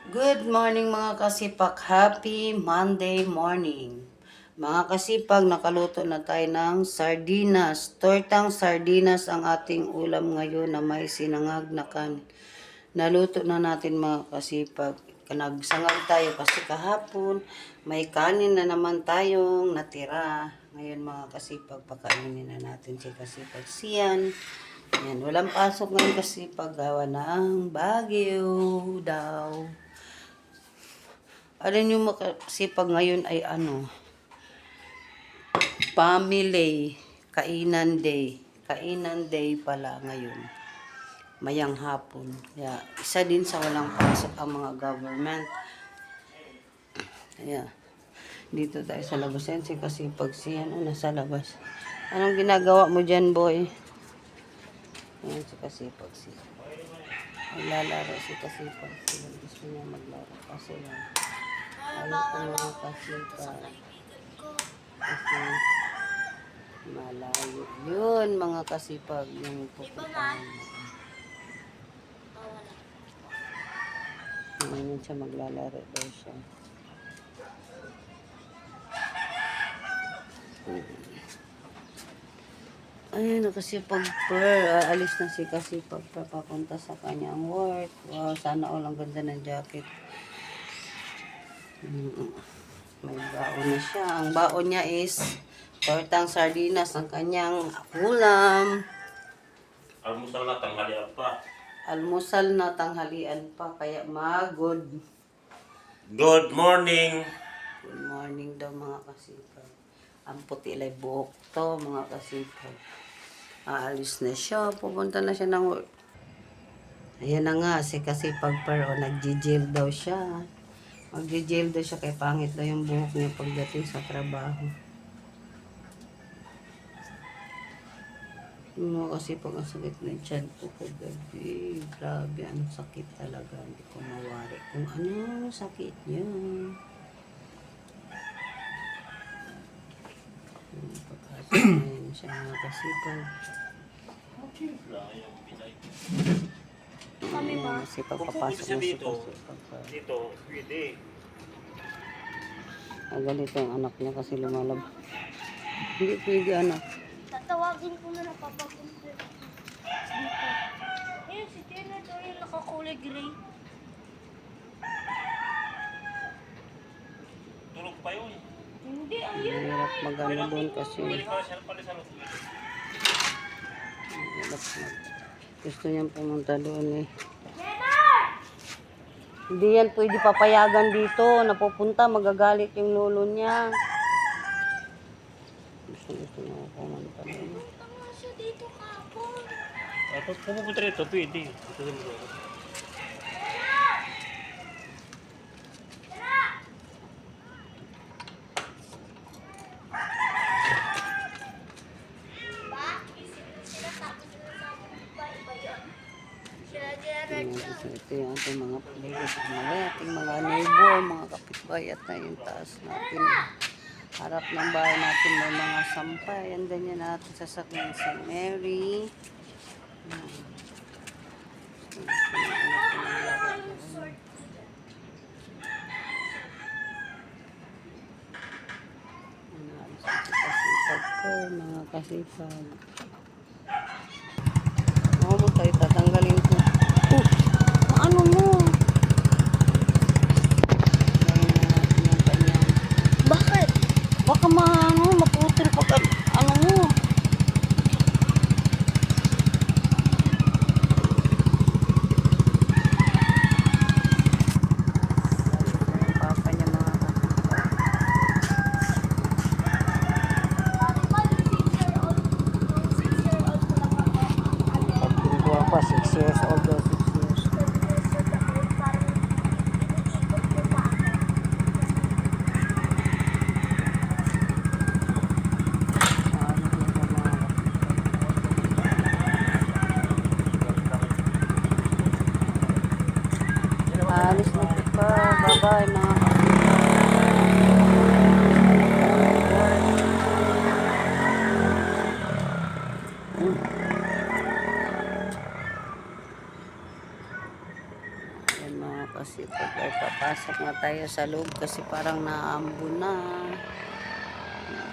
Good morning mga kasipag. Happy Monday morning. Mga kasipag, nakaluto na tayo ng sardinas. Tortang sardinas ang ating ulam ngayon na may sinangag na kanin. Naluto na natin mga kasipag. Nagsangag tayo kasi kahapon may kanin na naman tayong natira. Ngayon mga kasipag, pakainin na natin si kasipag siyan. Yan, walang pasok ngayon kasi paggawa ng Baguio daw. Alin yung makasipag ngayon ay family, kainan day. Kainan day pala ngayon. Mayang hapon. Kaya, isa din sa walang pasok ang mga government. Kaya, dito tayo sa labas. Yan si kasipag siya, nasa labas. Anong ginagawa mo dyan, boy? Yan si kasipag siya. Maglalaro si kasipag siya. Gusto niya maglaro kasi yan. Ayaw ko mga kasipag. Kasi malayo. Yun mga kasipag yung pupuntahan mo. Ngayon siya maglalaro daw siya. Ayun, kasipag alis na si kasipag papunta sa kanyang work. Wow, sana all ang ganda ng jacket. May baon na siya. Ang baon niya is tortang sardinas ang kanyang ulam. Almusal na tanghalian pa. Almusal na tanghalian pa kaya Good morning. Good morning daw mga kasipag. Ang puti lay buhok to mga kasipag. Aalis na siya. Pupunta na siya ng work. Ayan na nga si kasipag pero nag-gel daw siya. Mag-gel daw siya kay pangit daw yung buhok niya pagdating sa trabaho. Kasi pag ang sakit ng tiyan ko kagabi, grabe, ang sakit talaga. Hindi ko mawari kung ano sakit niya. Pagkasamayan siya mga kasipag. Kami ba? Kasi pagpapasok mo si kasipag. Dito, pwede. Ganito ang anak niya kasi lumalab. Hindi pwede anak. Tatawagin ko na napapapunta dito. Ayun, si Tina daw yung nakakulay gray. Tulog pa yun. Hindi, ayun. Mahirap mag-ano doon kasi. Balik ka siya pala sa loob. Mahirap gusto niyang pumunta doon eh. Hindi yan pwede papayagan dito. Napupunta, magagalit yung lolo niya. Gusto niya pumunta doon. Tama siya dito kapon. Pag pumunta rito, pwede. Ito din mo. Ito yung ating mga players, ating mga neighbor, mga kapitbahay at na yung taas natin. Harap ng bahay natin may mga sampay. And then yan natin sasakyan St. Mary. Kasipag ko, mga kasipag. Mo tayo tatanggalin ko. Ano mo? Bakit? Baka maputol pag ano mo. Papa niya mga kasipag. Pagpintuan pa, 6 years old daw, 6 years. Alis na pa. Bye-bye mga yan mga kasipag. kasipag ay papasok na tayo sa loob kasi parang naambon na.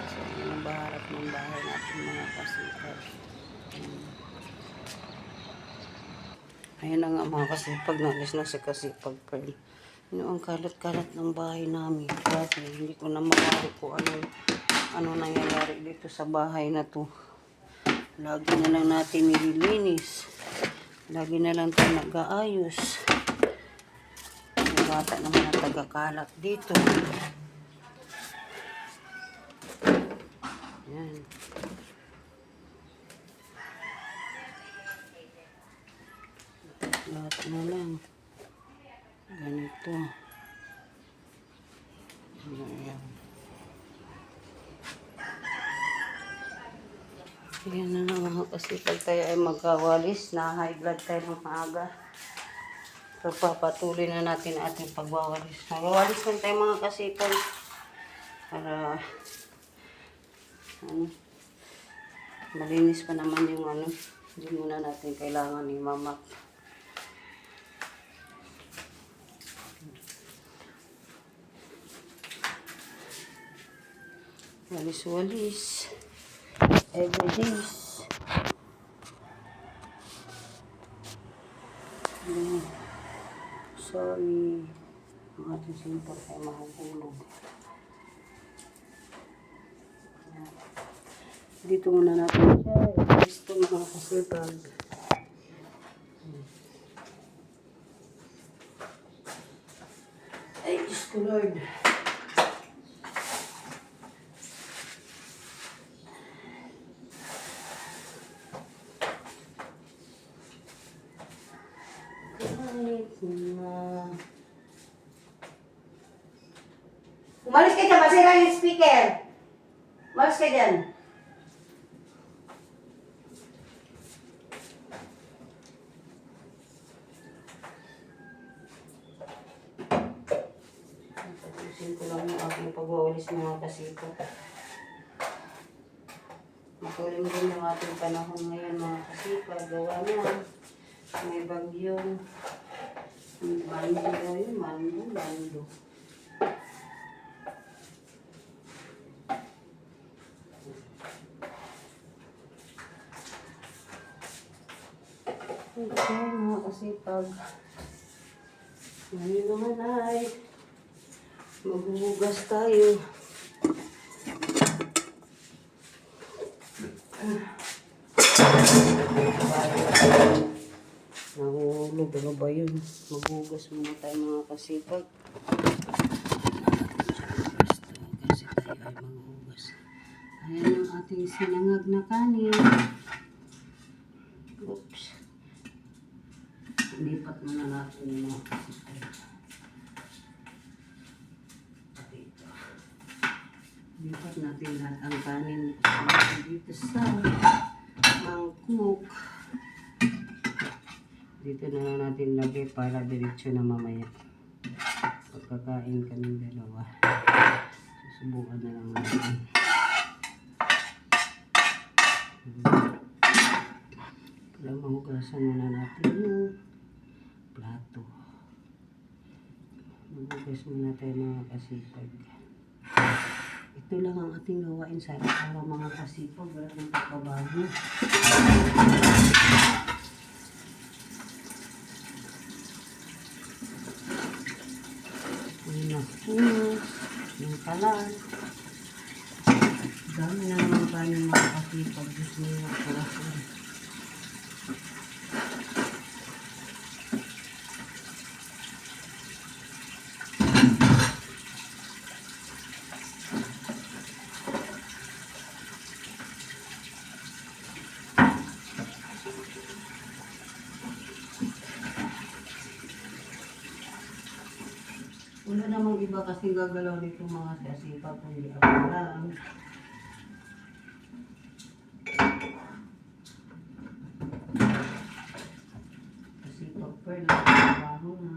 So, yung baharap ng bahay natin mga kasipag. Ayun na nga mga kasipag, naalis na si kasipag Pearl. Ano ang kalat-kalat ng bahay namin. Grabe, hindi ko na mawari kung ano nangyayari dito sa bahay na to. Lagi na lang natin nililinis. Lagi na lang tayo nag-aayos. May bata naman na taga-kalat dito. Yan. Lahat na lang. Ganito. Ayan. Ayan na lang mga kasipag tayo ay magkawalis. Na high blood tayo ng maaga. So, papatuloy na natin ating pagwawalis. Magwawalis lang tayo mga kasipag. Para malinis pa naman yung hindi muna natin kailangan i-map. Walis-walis. Everydays. Sorry. Ang ating sintor ay mahuhulog. Dito muna natin siya. Gusto mga kasipag. Ay, Diyos ko Lord. Umalis ka dyan, masira yung speaker. Umalis ka dyan. Tapusin ko lang yung aking pagwawalis mga kasipag. Makulim din yung ating panahon ngayon mga kasipag. Gawa na. May bagyong Mando daw yun. Mando. Okay, mga kasipag. Ngayon naman ay maghuhugas tayo. Nahulog. Ano ba yun? Maghuhugas muna tayo mga kasipag. Kasi tayo ay maghuhugas. Ayan ang ating sinangag na kanin. Oops. Lipat muna natin yung mga kasipag. Dito. Lipat natin lahat ang kanin dito sa mangkuk. Dito na lang natin lagay para diretso na mamaya. Pagkakain kaming dalawa. Susubukan na lang natin. Para mahugasan muna natin yung plato. Mahugas muna tayo mga kasipag. Ito lang ang ating gawain sa araw mga kasipag. Wala nang pagbabago. Yung kalan. Dami na naman kanin mga kasipag. Gusto nyo yung kalan. Wala namang iba kasing gagalaw nito mga kasipag kundi ako lang. Kasipag Pearl, trabaho na.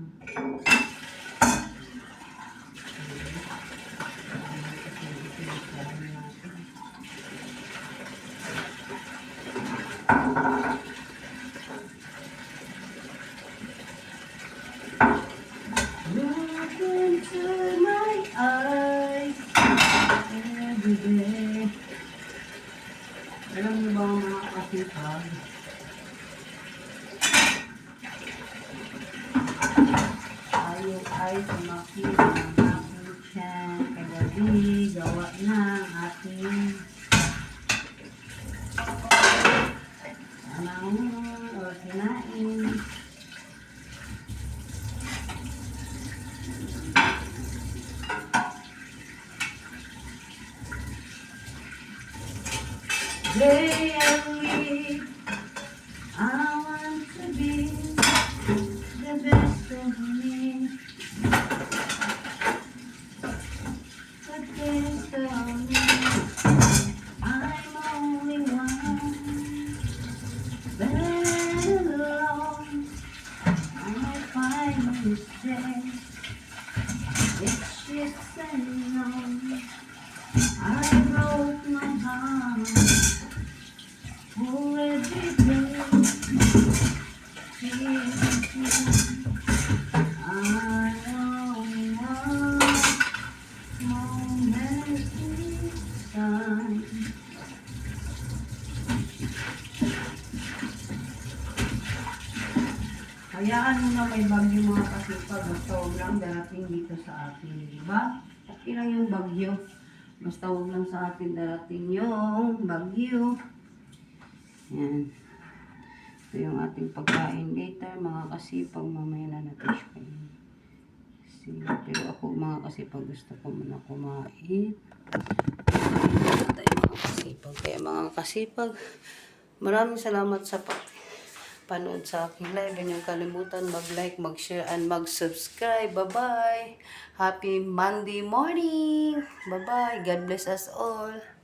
to my eyes every day. Alam niyo ba mga kasipag? Ayaw ay tumakit ng aking tiyan. Kagabi, gawa ng ating o kinain. Day and week, I want to be the best of me. The best of me. I'm only one. Then alone, I finally say it's just unknown. I broke my heart for every day. I only want moments this time. Hayaan mo na may bagyo mga kasipag, basta huwag lang darating dito sa atin, di ba? Okay lang yung bagyo, basta huwag lang sa atin darating yung bagyo. Yan. Ito yung ating pagkain later, mga kasipag, mamaya na natin siya kainin. Pero ako mga kasipag, gusto ko muna kumain. Tayo mga kasipag. Kaya mga kasipag, maraming salamat sa panood sa aking live. Huwag niyong kalimutan mag-like, mag-share, and mag-subscribe. Bye-bye! Happy Monday morning! Bye-bye! God bless us all!